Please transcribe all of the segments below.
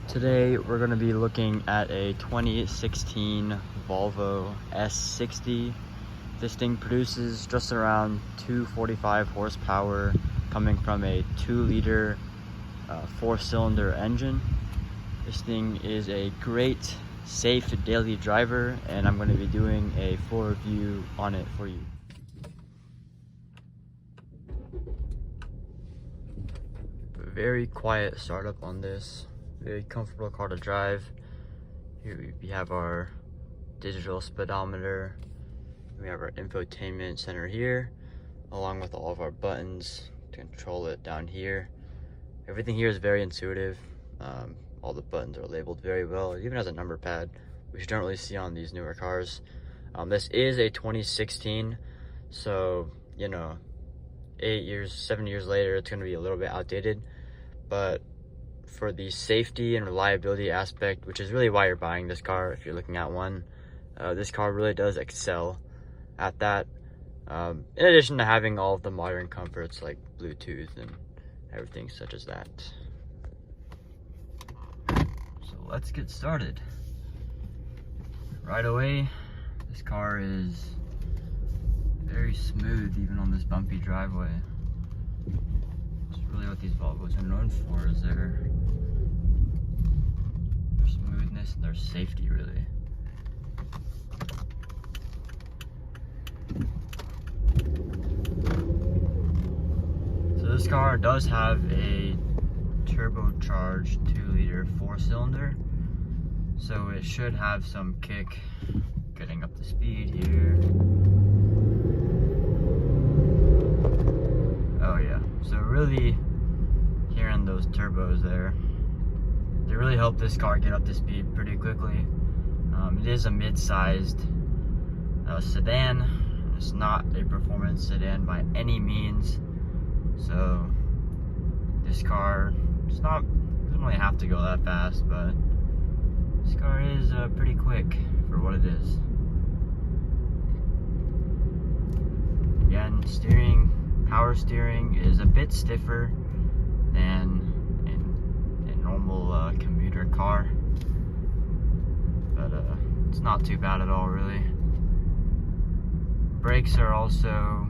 Today we're going to be looking at a 2016 Volvo S60. This thing produces just around 245 horsepower coming from a 2-liter 4-cylinder engine. This thing is a great, safe daily driver, and I'm going to be doing a full review on it for you. Very quiet startup on this. Very comfortable car to drive. Here we have our digital speedometer. We have our infotainment center here, along with all of our buttons to control it down here. Everything here is very intuitive. All the buttons are labeled very well. It even has a number pad, which you don't really see on these newer cars. This is a 2016, so you know, 7 years later, it's going to be a little bit outdated. But for the safety and reliability aspect, which is really why you're buying this car if you're looking at one, this car really does excel at that. In addition to having all of the modern comforts like Bluetooth and everything such as that. So let's get started. Right away, this car is very smooth even on this bumpy driveway. It's really what these Volvos are known for, is their smoothness and their safety, really. So this car does have a turbocharged 2-liter 4-cylinder, so it should have some kick getting up to speed here. Oh yeah, so really hearing those turbos there, they really help this car get up to speed pretty quickly. It is a mid-sized sedan. It's not a performance sedan by any means, so this car doesn't really have to go that fast, but this car is pretty quick for what it is. Again, power steering is a bit stiffer than a normal commuter car, but it's not too bad at all, really. Brakes are also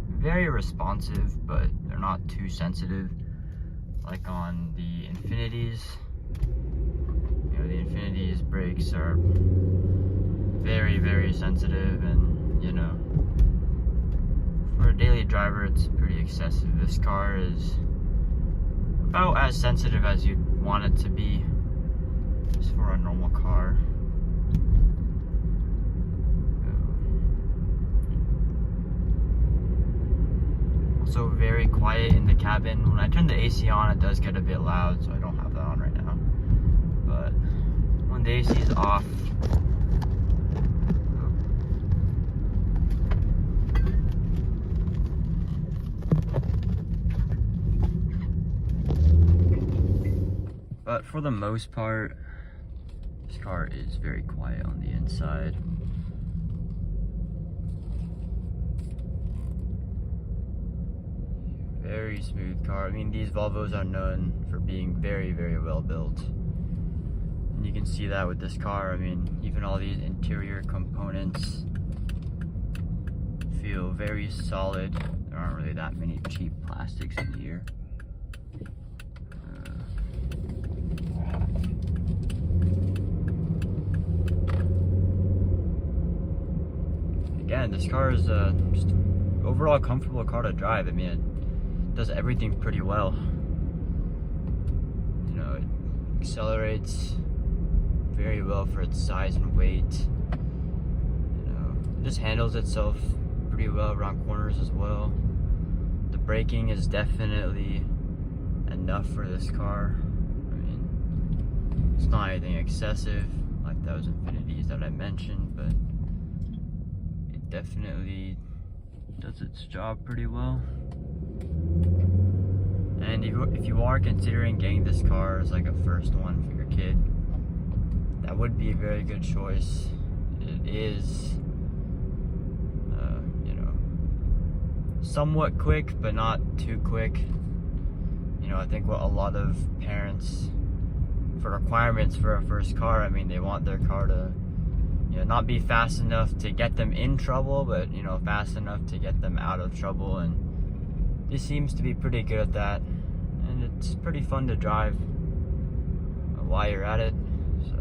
very responsive, but they're not too sensitive like on the Infinities. You know, the Infinities brakes are very, very sensitive, and you know, for a daily driver it's pretty excessive. This car is about as sensitive as you'd want it to be just for a normal car. Also very quiet in the cabin. When I turn the AC on, it does get a bit loud, so I don't have that on right now. But when the AC is off, but for the most part, this car is very quiet on the inside. Very smooth car. I mean, these Volvos are known for being very, very well built. And you can see that with this car. I mean, even all these interior components feel very solid. There aren't really that many cheap plastics in here. Again, this car is just overall comfortable car to drive. I mean, it does everything pretty well. You know, it accelerates very well for its size and weight. You know, it just handles itself pretty well around corners as well. The braking is definitely enough for this car. I mean, it's not anything excessive like those Infinities that I mentioned, but it definitely does its job pretty well. And if you are considering getting this car as like a first one for your kid, that would be a very good choice. It is, you know, somewhat quick, but not too quick. You know, I think what a lot of parents for requirements for a first car. I mean, they want their car to, you know, not be fast enough to get them in trouble, but, you know, fast enough to get them out of trouble. And this seems to be pretty good at that. And it's pretty fun to drive while you're at it. So,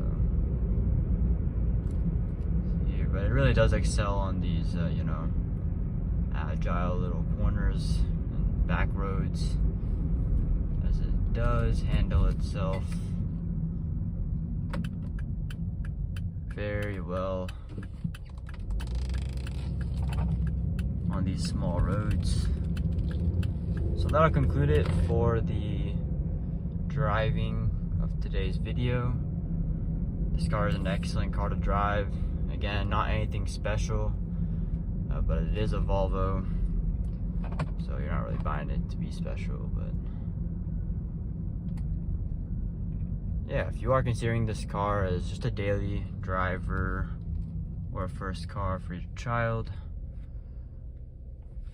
yeah, but it really does excel on these, you know, agile little corners and back roads, as it does handle itself very well on these small roads. So that'll conclude it for the driving of today's video. This car is an excellent car to drive. Again, not anything special, but it is a Volvo, so you're not really buying it to be special. But yeah, if you are considering this car as just a daily driver or a first car for your child,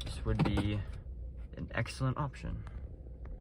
this would be an excellent option.